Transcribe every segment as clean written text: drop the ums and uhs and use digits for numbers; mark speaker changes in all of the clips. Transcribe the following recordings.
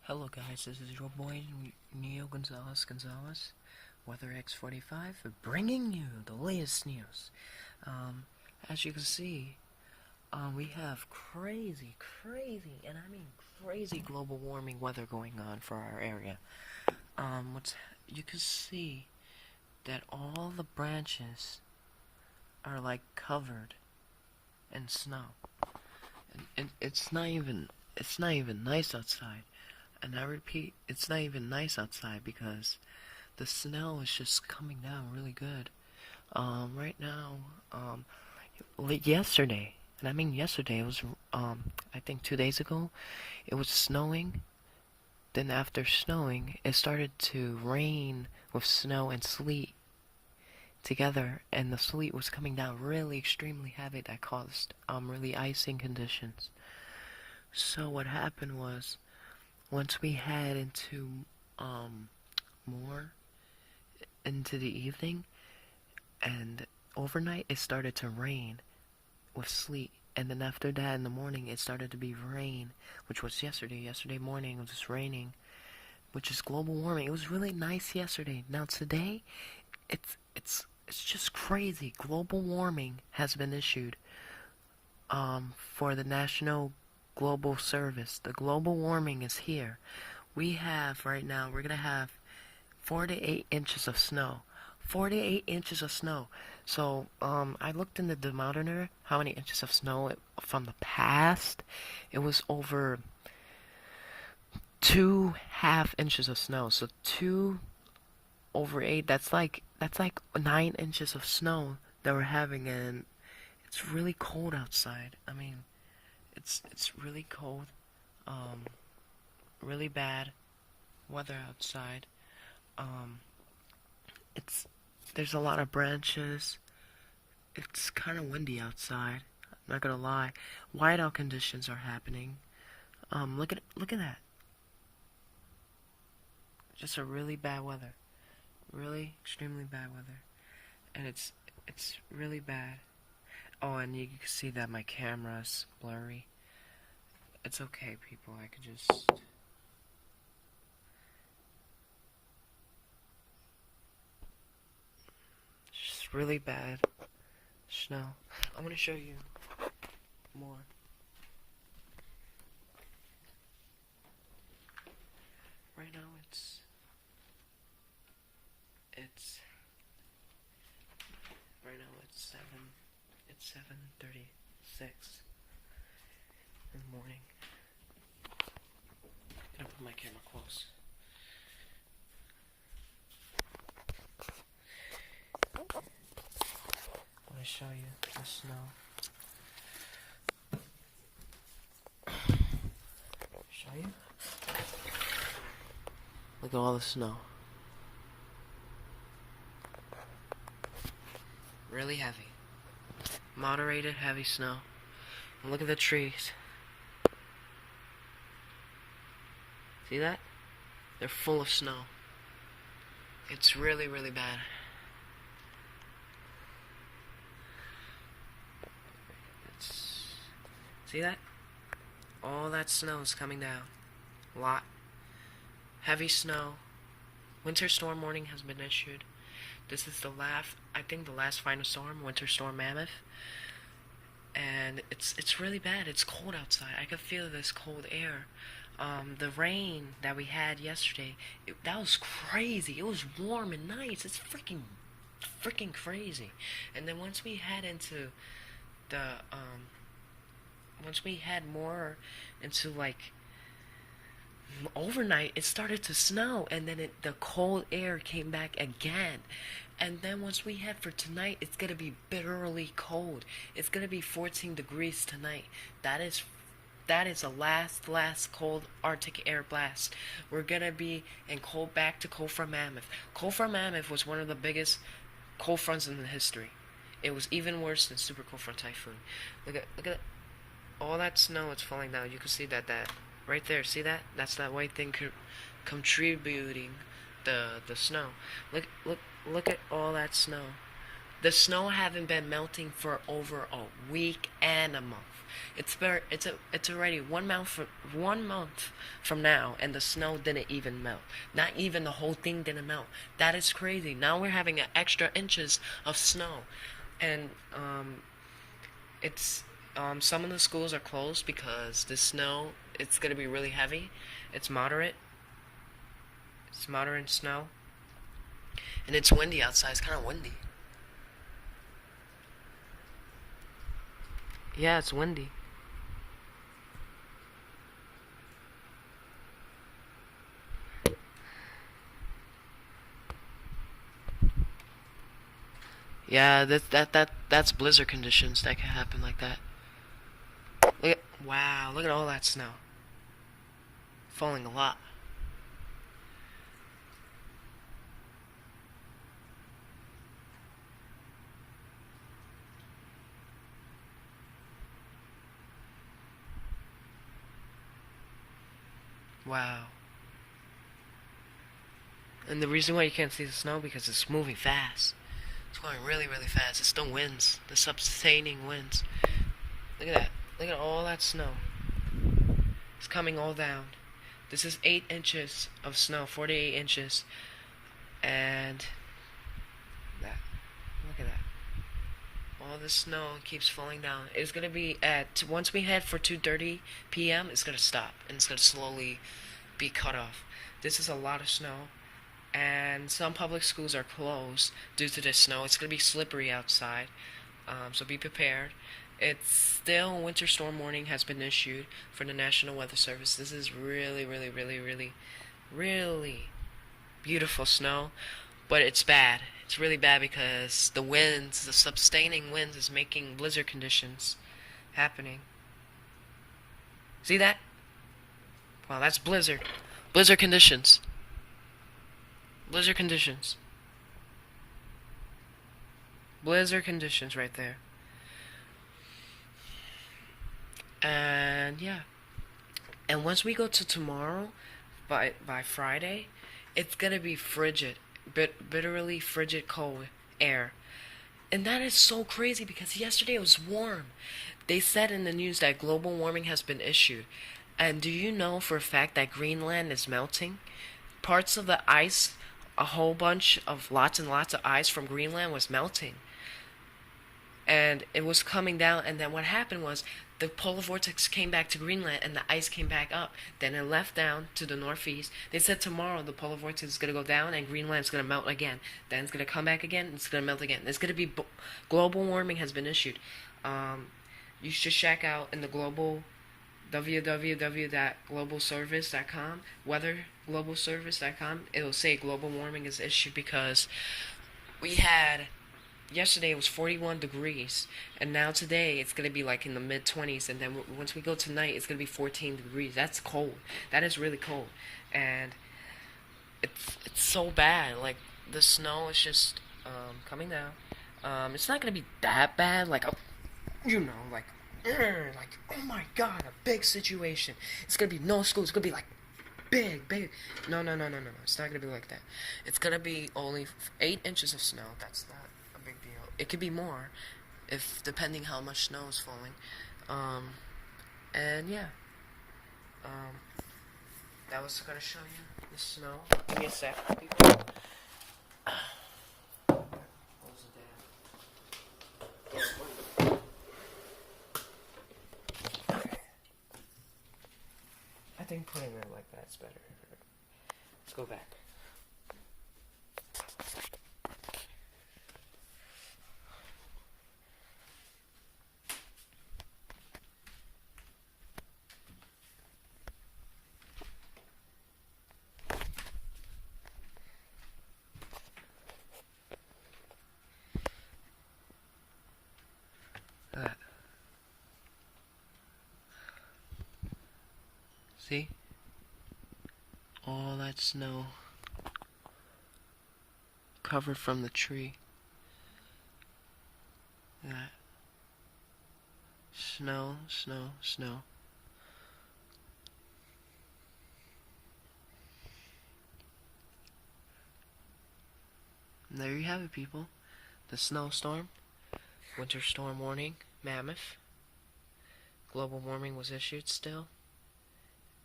Speaker 1: Hello guys, this is your boy Neo Gonzalez, Weather X45, bringing you the latest news. As you can see, we have crazy, and I mean crazy global warming weather going on for our area. You can see that all the branches are like covered in snow, and it's not even nice outside. And I repeat, it's not even nice outside because the snow is just coming down really good. Right now, yesterday, and I mean yesterday, it was, I think 2 days ago, it was snowing. Then after snowing, it started to rain with snow and sleet together, and the sleet was coming down really extremely heavy that caused, really icing conditions. So what happened was, once we head into more into the evening and overnight, it started to rain with sleet, and then after that in the morning it started to be rain, which was yesterday morning. It was just raining, which is global warming. It was really nice yesterday. Now today it's just crazy. Global warming has been issued for the National Global Service. The global warming is here. We have right now, we're gonna have 4 to 8 inches of snow. 4 to 8 inches of snow. So, I looked in the thermometer how many inches of snow from the past. It was over 2.5 inches of snow. So 2 over 8, that's like 9 inches of snow that we're having, and it's really cold outside. I mean, it's really cold, really bad weather outside. Um, it's there's a lot of branches. It's kind of windy outside. I'm not gonna lie. Whiteout conditions are happening. Look at that. Just a really bad weather, really extremely bad weather, and it's really bad. Oh, and you can see that my camera's blurry. It's okay, people. I could just... It's just really bad snow. I'm gonna show you more. Right now it's right now it's 7:36 in the morning. I'm gonna put my camera close. I want to show you the snow. Show you? Look at all the snow. Really heavy. Moderated heavy snow. And look at the trees. See that? They're full of snow. It's really, really bad. See that? All that snow is coming down. A lot. Heavy snow. Winter storm warning has been issued. This is the last final storm, Winter Storm Mammoth. And it's really bad. It's cold outside. I could feel this cold air. The rain that we had yesterday, that was crazy. It was warm and nice. It's freaking crazy. And then once we head into the once we head more into like overnight, it started to snow, and then the cold air came back again. And then once we head for tonight, it's gonna be bitterly cold. It's gonna be 14 degrees tonight. That is a last cold Arctic air blast. We're gonna be in back to cold front Mammoth. Cold front Mammoth was one of the biggest cold fronts in the history. It was even worse than super cold front typhoon. Look at all that snow that's falling down. You can see that right there. See that? That's that white thing contributing the snow. Look at all that snow. The snow haven't been melting for over a week and a month. It's already 1 month from now, and the snow didn't even melt. Not even the whole thing didn't melt. That is crazy. Now we're having an extra inches of snow, and it's some of the schools are closed because the snow, it's gonna be really heavy. It's moderate. It's moderate snow, and it's windy outside. It's kind of windy. Yeah, it's windy. Yeah, that's blizzard conditions that can happen like that. Wow, look at all that snow. Falling a lot. Wow. And the reason why you can't see the snow because it's moving fast. It's going really, really fast. It's the winds, the sustaining winds. Look at that. Look at all that snow. It's coming all down. This is 8 inches of snow, 48 inches. And that. Look at that. All the snow keeps falling down. It's going to be once we head for 2:30 p.m., it's going to stop. And it's going to slowly be cut off. This is a lot of snow. And some public schools are closed due to the snow. It's going to be slippery outside. So be prepared. It's still winter storm warning has been issued for the National Weather Service. This is really, really, really, really, really beautiful snow, but it's bad. It's really bad because the winds, the sustaining winds, is making blizzard conditions happening. See that? Wow, that's blizzard. Blizzard conditions. Blizzard conditions. Blizzard conditions right there. And yeah. And once we go to tomorrow, by Friday, it's gonna be frigid, bitterly frigid cold air. And that is so crazy because yesterday it was warm. They said in the news that global warming has been issued. And do you know for a fact that Greenland is melting? Parts of the ice, a whole bunch of lots and lots of ice from Greenland was melting. And it was coming down, and then what happened was the polar vortex came back to Greenland and the ice came back up. Then it left down to the northeast. They said tomorrow the polar vortex is going to go down and Greenland's going to melt again. Then it's going to come back again and it's going to melt again. It's going to be global warming has been issued. You should check out in the global www.globalservice.com, weatherglobalservice.com. It'll say global warming is issued because we had yesterday it was 41 degrees, and now today it's going to be like in the mid-20s, and then once we go tonight it's going to be 14 degrees. That's cold. That is really cold. And it's so bad. Like, the snow is just coming down. It's not going to be that bad, like, like, oh my god, a big situation. It's going to be no school. It's going to be like big. No. It's not going to be like that. It's going to be only 8 inches of snow. That's not a big deal. It could be more, if depending how much snow is falling. And yeah. That was going to show you the snow. Give me a sec, people. I think putting it like that's better. Let's go back. That. See? All that snow covered from the tree. That. Snow. And there you have it, people. the snowstorm, winter storm warning, mammoth, global warming was issued still,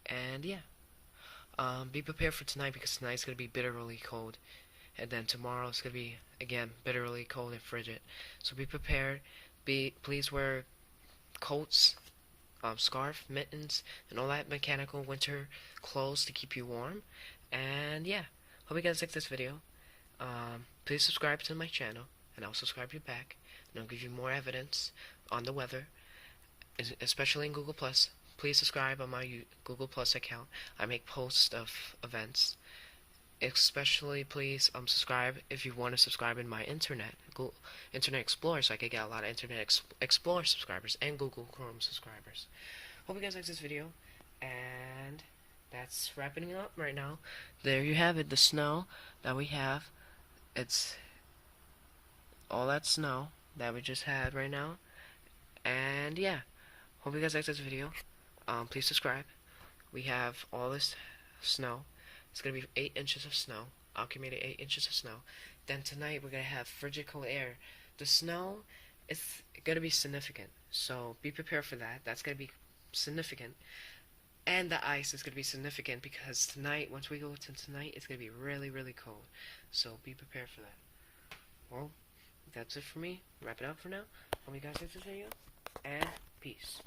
Speaker 1: and yeah. Be prepared for tonight because tonight's gonna be bitterly cold, and then tomorrow it's gonna be again bitterly cold and frigid. So be prepared. Please wear coats, scarf, mittens, and all that mechanical winter clothes to keep you warm. And yeah, hope you guys like this video. Please subscribe to my channel, and I'll subscribe you back, and I'll give you more evidence on the weather, especially in Google Plus. Please subscribe on my Google Plus account. I make posts of events. Especially, please subscribe if you want to subscribe in my Google Internet Explorer, so I can get a lot of Internet Explorer subscribers and Google Chrome subscribers. Hope you guys like this video, and that's wrapping it up right now. There you have it, the snow that we have. It's all that snow that we just had right now, and yeah, hope you guys like this video. Please subscribe. We have all this snow. It's going to be 8 inches of snow. Accumulated 8 inches of snow. Then tonight we're going to have frigid cold air. The snow is going to be significant. So be prepared for that. That's going to be significant. And the ice is going to be significant because tonight, once we go to tonight, it's going to be really, really cold. So be prepared for that. Well, that's it for me. Wrap it up for now. Hope you guys like this video. And peace.